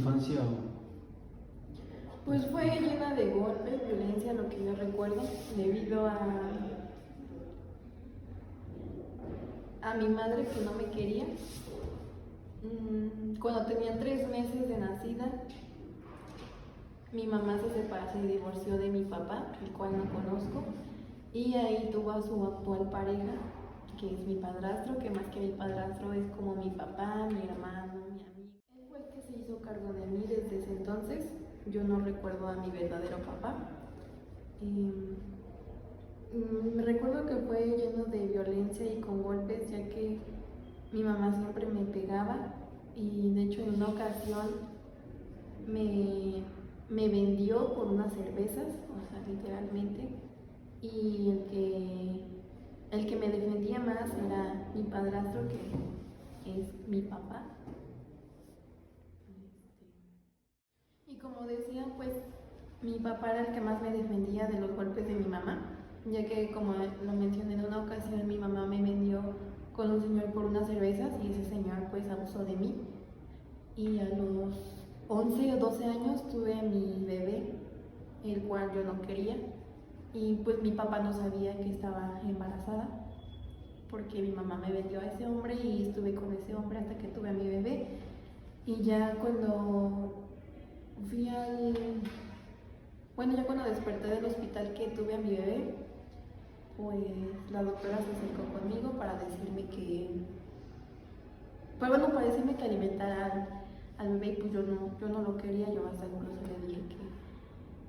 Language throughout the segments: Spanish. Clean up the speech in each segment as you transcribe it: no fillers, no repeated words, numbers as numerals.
infancia? Pues fue llena de golpes, violencia, lo que yo recuerdo, debido a mi madre que no me quería. Cuando tenía 3 meses de nacida, mi mamá se divorció de mi papá, el cual no conozco, y ahí tuvo a su actual pareja, que es mi padrastro, que más que mi padrastro es como mi papá, mi hermano, mi amigo. Él fue el que se hizo cargo de mí desde ese entonces. Yo no recuerdo a mi verdadero papá. Me recuerdo que fue lleno de violencia y con golpes, ya que mi mamá siempre me pegaba, y de hecho en una ocasión me vendió por unas cervezas, o sea, literalmente, y el que me defendía más era mi padrastro, que es mi papá. Y como decía, pues mi papá era el que más me defendía de los golpes de mi mamá, ya que, como lo mencioné, en una ocasión mi mamá me vendió con un señor por unas cervezas, y ese señor pues abusó de mí, y a los 11 o 12 años tuve a mi bebé, el cual yo no quería, y pues mi papá no sabía que estaba embarazada, porque mi mamá me vendió a ese hombre y estuve con ese hombre hasta que tuve a mi bebé. Y ya cuando fui al... Bueno, ya cuando desperté del hospital que tuve a mi bebé, pues la doctora se acercó conmigo para decirme que... Pues bueno, para decirme que alimentara al bebé, y pues yo no lo quería. Yo hasta incluso le dije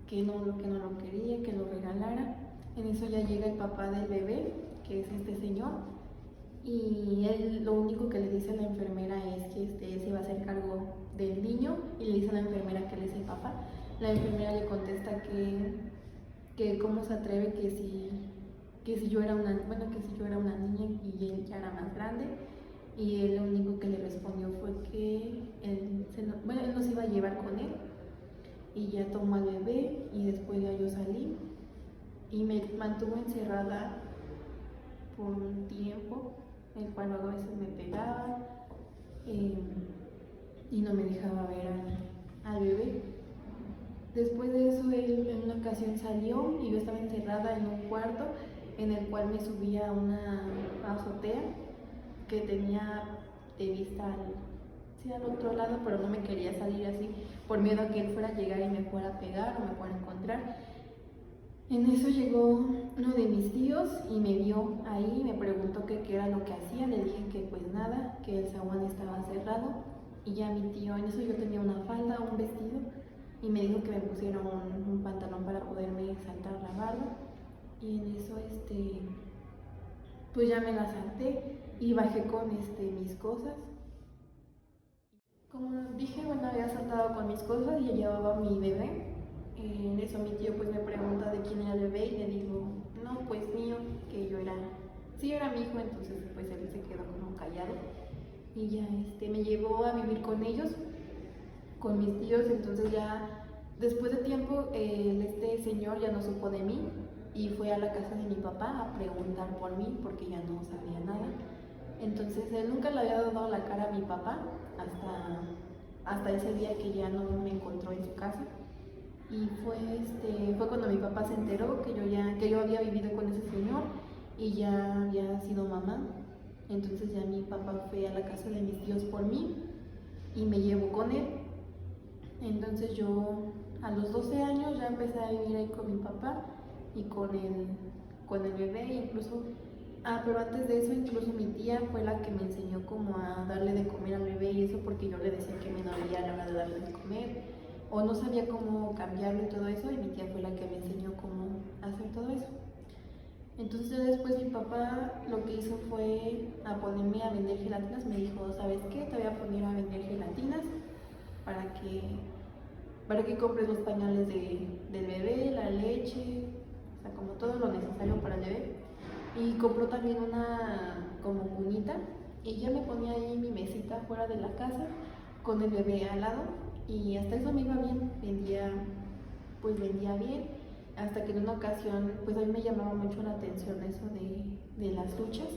que no lo quería, que lo regalara. En eso ya llega el papá del bebé, que es este señor, y él lo único que le dice a la enfermera es que se va a hacer cargo del niño, y le dice a la enfermera que él es el papá. La enfermera le contesta que cómo se atreve, que si yo era una niña y él ya era más grande, y él lo único que le respondió fue que él nos iba a llevar con él, y ya tomó al bebé, y después ya yo salí y me mantuvo encerrada por un tiempo, el cual luego a veces me pegaba, y no me dejaba ver al bebé. Después de eso, él en una ocasión salió y yo estaba encerrada en un cuarto en el cual me subía a una azotea que tenía de vista al otro lado, pero no me quería salir así por miedo a que él fuera a llegar y me fuera a pegar o me fuera a encontrar. En eso llegó uno de mis tíos y me vio ahí, me preguntó qué era lo que hacía. Le dije que pues nada, que el zaguán estaba cerrado, y ya mi tío, en eso yo tenía una falda, un vestido, y me dijo que me pusiera un pantalón para poderme saltar la barda, y en eso pues ya me la salté y bajé con mis cosas. Como dije, bueno, había saltado con mis cosas y ya llevaba mi bebé. En eso mi tío pues me pregunta de quién era el bebé, y le digo, no, pues mío, que sí era mi hijo. Entonces pues él se quedó como callado, y ya me llevó a vivir con ellos, con mis tíos. Entonces ya después de tiempo este señor ya no supo de mí y fue a la casa de mi papá a preguntar por mí porque ya no sabía nada. Entonces él nunca le había dado la cara a mi papá hasta ese día que ya no me encontró en su casa. Y fue cuando mi papá se enteró que yo había vivido con ese señor y ya había sido mamá. Entonces ya mi papá fue a la casa de mis tíos por mí y me llevó con él. Entonces yo a los 12 años ya empecé a vivir ahí con mi papá y con el bebé, incluso. Pero antes de eso, incluso mi tía fue la que me enseñó como a darle de comer al bebé, y eso porque yo le decía que me dolía a la hora de darle de comer, o no sabía cómo cambiarlo y todo eso, y mi tía fue la que me enseñó cómo hacer todo eso. Entonces después mi papá lo que hizo fue a ponerme a vender gelatinas. Me dijo, ¿sabes qué? Te voy a poner a vender gelatinas para que compres los pañales del bebé, la leche, o sea, como todo lo necesario para el bebé. Y compró también una como cunita, y ya me ponía ahí mi mesita fuera de la casa con el bebé al lado, y hasta eso me iba bien, vendía bien, hasta que en una ocasión pues a mí me llamaba mucho la atención eso de las luchas,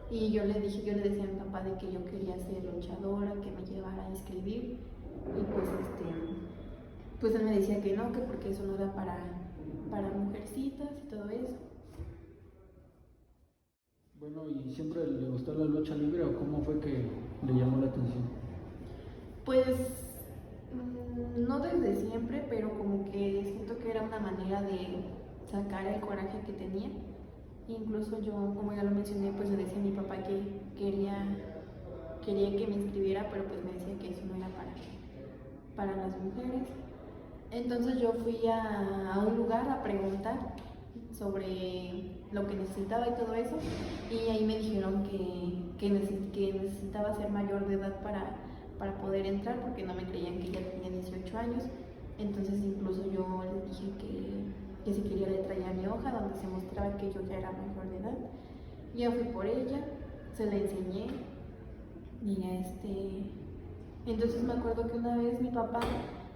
y yo le decía a mi papá de que yo quería ser luchadora, que me llevara a inscribir. Y pues él me decía que no, que porque eso no era para mujercitas y todo eso. Bueno, ¿y siempre le gustó la lucha libre o cómo fue que le llamó la atención? Pues no desde siempre, pero como que siento que era una manera de sacar el coraje que tenía. Incluso yo, como ya lo mencioné, pues le decía a mi papá que quería que me inscribiera, pero pues me decía que eso no era para las mujeres. Entonces yo fui a un lugar a preguntar sobre lo que necesitaba y todo eso, y ahí me dijeron que necesitaba ser mayor de edad para poder entrar, porque no me creían que ya tenía 18 años. Entonces incluso yo les dije que si quería le traía mi hoja donde se mostraba que yo ya era mayor de edad. Yo fui por ella, se la enseñé y entonces me acuerdo que una vez mi papá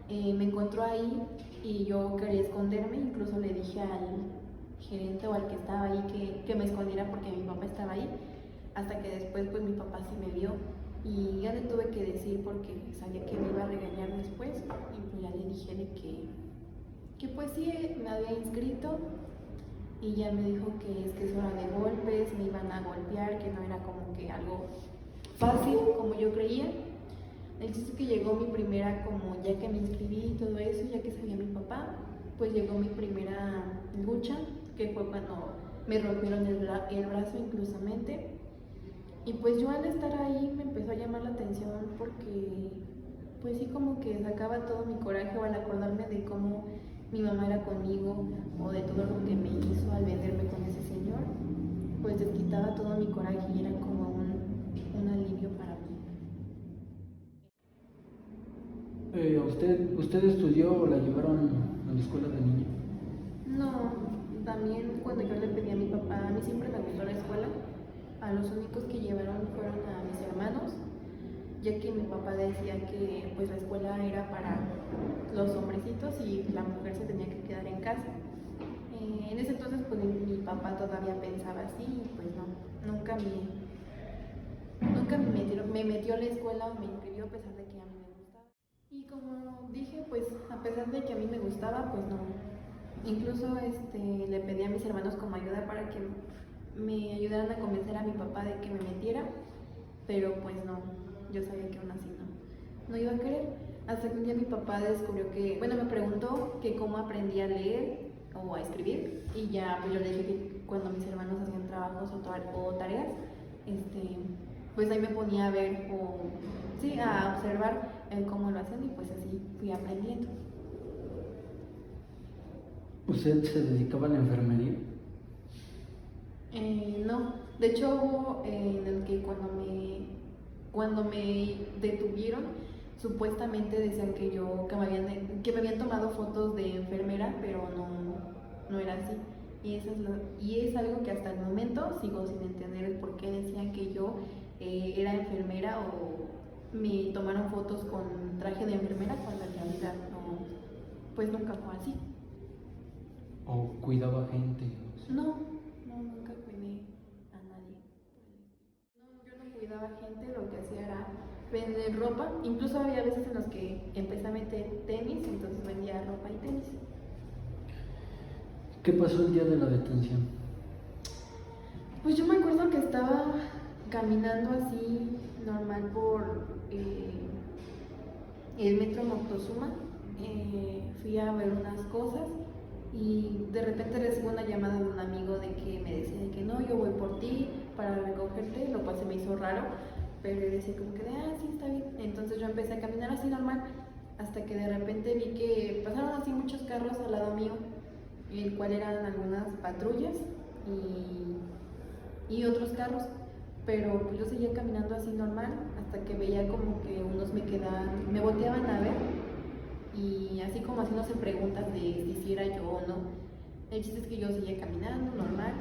me encontró ahí y yo quería esconderme, incluso le dije al gerente o al que estaba ahí que me escondiera porque mi papá estaba ahí, hasta que después pues mi papá sí me vio y ya le tuve que decir porque sabía que me iba a regañar después, y pues ya le dije de que pues sí me había inscrito, y ya me dijo que es hora de golpes, me iban a golpear, que no era como que algo fácil como yo creía. El chiste es que llegó mi primera, como ya que me inscribí y todo eso, ya que sabía mi papá, pues llegó mi primera lucha, que fue cuando me rompieron el brazo inclusamente. Y pues yo al estar ahí me empezó a llamar la atención porque pues sí, como que sacaba todo mi coraje al acordarme de cómo mi mamá era conmigo o de todo lo que me hizo al venderme con ese señor, pues desquitaba todo mi coraje y era como un alivio para mí. ¿Usted estudió o la llevaron a la escuela de niña? No, también cuando yo le pedí a mi papá, a mí siempre me gustó la escuela, a los únicos que llevaron fueron a mis hermanos, ya que mi papá decía que pues la escuela era para los hombrecitos y la mujer se tenía que quedar en casa. En ese entonces pues mi papá todavía pensaba así y pues no, nunca me metió a la escuela o me inscribió a pesar de que a mí me gustaba. Y como dije, pues a pesar de que a mí me gustaba, pues no. Incluso le pedí a mis hermanos como ayuda para que me ayudaran a convencer a mi papá de que me metiera, pero pues no, yo sabía que aún así no iba a querer. Hasta que un día mi papá descubrió bueno, me preguntó que cómo aprendí a leer o a escribir, y ya pues yo le dije que cuando mis hermanos hacían trabajos o tareas, pues ahí me ponía a ver sí, a observar cómo lo hacían, y pues así fui aprendiendo. ¿Usted se dedicaba a la enfermería? No, de hecho hubo en el que cuando me detuvieron, supuestamente decían que me habían tomado fotos de enfermera, pero no era así. Y es algo que hasta el momento sigo sin entender el por qué decían que yo era enfermera o me tomaron fotos con traje de enfermera cuando en realidad no, pues nunca fue así. ¿O cuidaba gente? No, nunca cuidé a nadie. No, yo no cuidaba gente, lo que hacía era vender ropa. Incluso había veces en los que empecé a meter tenis, entonces vendía ropa y tenis. ¿Qué pasó el día de la detención? Pues yo me acuerdo que estaba caminando así normal por el metro Moctezuma. Fui a ver unas cosas y de repente recibo una llamada de un amigo de que me decía de que no, yo voy por ti para recogerte, lo cual se me hizo raro, pero yo decía como que sí, está bien. Entonces yo empecé a caminar así normal, hasta que de repente vi que pasaron así muchos carros al lado mío, el cual eran algunas patrullas y otros carros, pero pues yo seguía caminando así normal, hasta que veía como que unos me volteaban a ver, y así como haciéndose preguntas de si era yo o no. El chiste es que yo seguía caminando normal,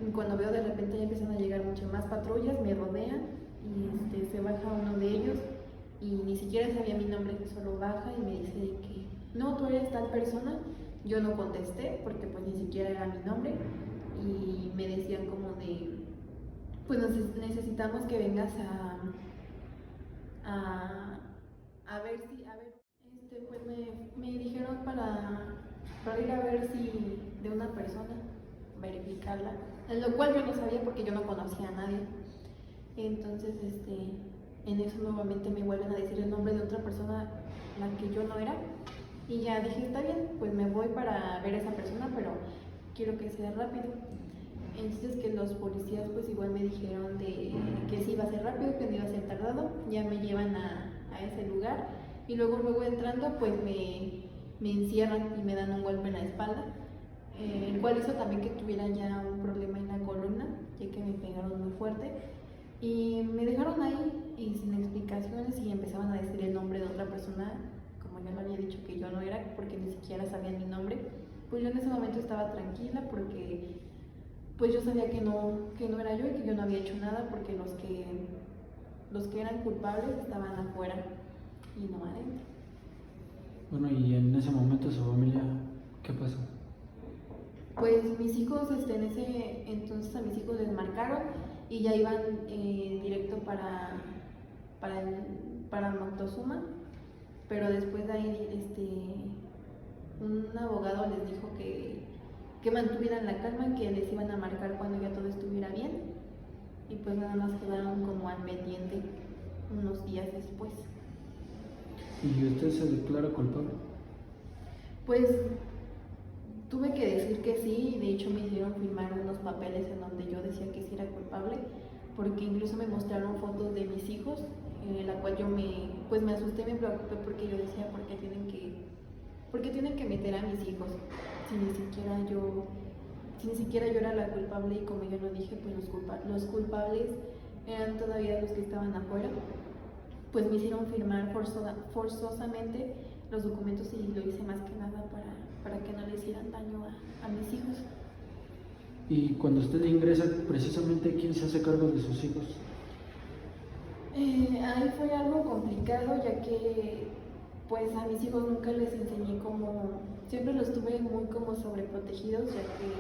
y cuando veo de repente ya empiezan a llegar muchas más patrullas, me rodean y se baja uno de ellos y ni siquiera sabía mi nombre, solo baja y me dice de que no, tú eres tal persona. Yo no contesté porque pues ni siquiera era mi nombre, y me decían como de pues necesitamos que vengas a a ver si, a ver, pues me dijeron para ir a ver si de una persona, verificarla, en lo cual yo no sabía porque yo no conocía a nadie. Entonces, en eso nuevamente me vuelven a decir el nombre de otra persona, la que yo no era. Y ya dije, está bien, pues me voy para ver a esa persona, pero quiero que sea rápido. Entonces que los policías pues igual me dijeron que sí iba a ser rápido, que no iba a ser tardado. Ya me llevan a ese lugar y luego entrando pues me encierran y me dan un golpe en la espalda, el cual hizo también que tuviera ya un problema en la columna, ya que me pegaron muy fuerte. Y me dejaron ahí y sin explicaciones y empezaban a decir el nombre de otra persona, como ya lo había dicho que yo no era, porque ni siquiera sabían mi nombre. Pues yo en ese momento estaba tranquila porque pues yo sabía que no era yo y que yo no había hecho nada, porque los que eran culpables estaban afuera y no adentro. Bueno, y en ese momento su familia, ¿qué pasó? Pues mis hijos, en ese entonces a mis hijos les marcaron y ya iban directo para Moctezuma, pero después de ahí un abogado les dijo que mantuvieran la calma, que les iban a marcar cuando ya todo estuviera bien, y pues nada más quedaron como al pendiente unos días después. ¿Y usted se declara culpable? Pues tuve que decir que sí, y de hecho me hicieron firmar unos papeles en donde yo decía que sí era culpable, porque incluso me mostraron fotos de mis hijos, en la cual yo pues me asusté, me preocupé, porque yo decía, ¿por qué tienen que meter a mis hijos si ni siquiera yo era la culpable? Y como yo lo dije, pues los culpables eran todavía los que estaban afuera. Pues me hicieron firmar forzosamente los documentos y lo hice más que nada para que no le hicieran daño a mis hijos. Y cuando usted ingresa, precisamente, ¿quién se hace cargo de sus hijos? Ahí fue algo complicado, ya que pues a mis hijos nunca les enseñé siempre los tuve muy como sobreprotegidos, ya que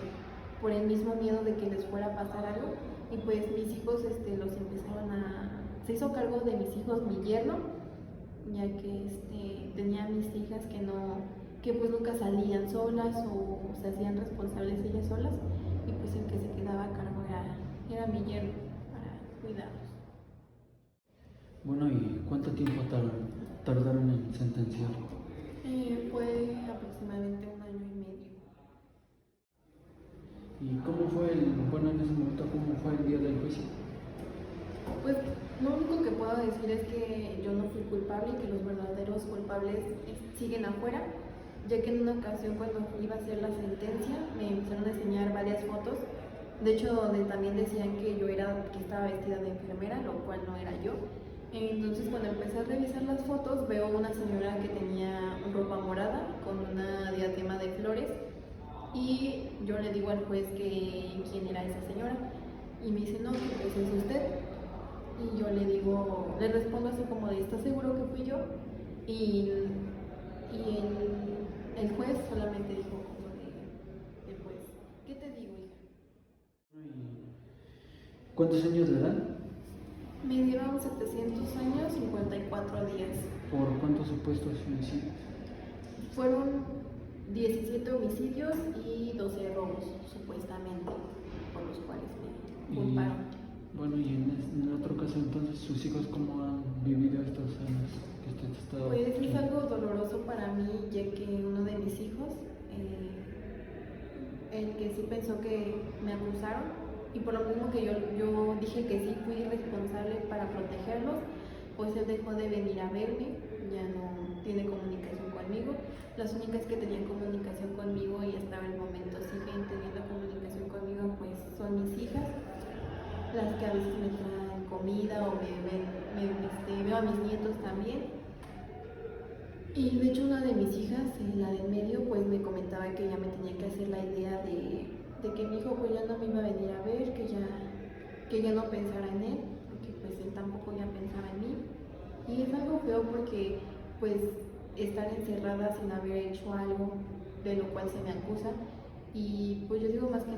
por el mismo miedo de que les fuera a pasar algo. Y pues mis hijos se hizo cargo de mis hijos mi yerno, ya que tenía mis hijas que pues nunca salían solas o se hacían responsables ellas solas, y pues el que se quedaba a cargo era mi yerno para cuidarlos. Bueno, ¿y cuánto tiempo tardaron en sentenciarlo? Fue aproximadamente 1 año y medio. ¿Y cómo fue en ese momento, cómo fue el día del juicio? Pues lo único que puedo decir es que yo no fui culpable y que los verdaderos culpables siguen afuera, ya que en una ocasión cuando iba a hacer la sentencia me empezaron a enseñar varias fotos, de hecho donde también decían que que estaba vestida de enfermera, lo cual no era yo. Entonces cuando empecé a revisar las fotos veo una señora que tenía ropa morada con una diadema de flores, y yo le digo al juez que quién era esa señora, y me dice, no, que pues es usted. Y yo le respondo así como de, ¿estás seguro que fui yo? Y el juez solamente dijo como de pues, ¿qué te digo, hija? ¿Cuántos años le dan? Me dieron 700 años, 54 días. ¿Por cuántos supuestos homicidios? Fueron 17 homicidios y 12 robos, supuestamente, por los cuales me culparon. Bueno, y en otro caso, entonces, ¿sus hijos cómo han vivido estos años que usted ha estado Pues aquí? es algo doloroso para mí, ya que uno de mis hijos, el que sí pensó que me acusaron, y por lo mismo que yo dije que sí fui responsable para protegerlos, pues él dejó de venir a verme, ya no tiene comunicación conmigo. Las únicas que tenían comunicación conmigo y hasta el momento siguen teniendo comunicación conmigo, pues son mis hijas, las que a veces me traen comida o veo a mis nietos también. Y de hecho una de mis hijas, la de en medio, pues me comentaba que ya me tenía que hacer la idea de que mi hijo pues ya no me iba a venir a ver, que ya no pensara en él, porque pues él tampoco ya pensaba en mí. Y es algo feo porque pues estar encerrada sin haber hecho algo de lo cual se me acusa. Y pues yo digo más que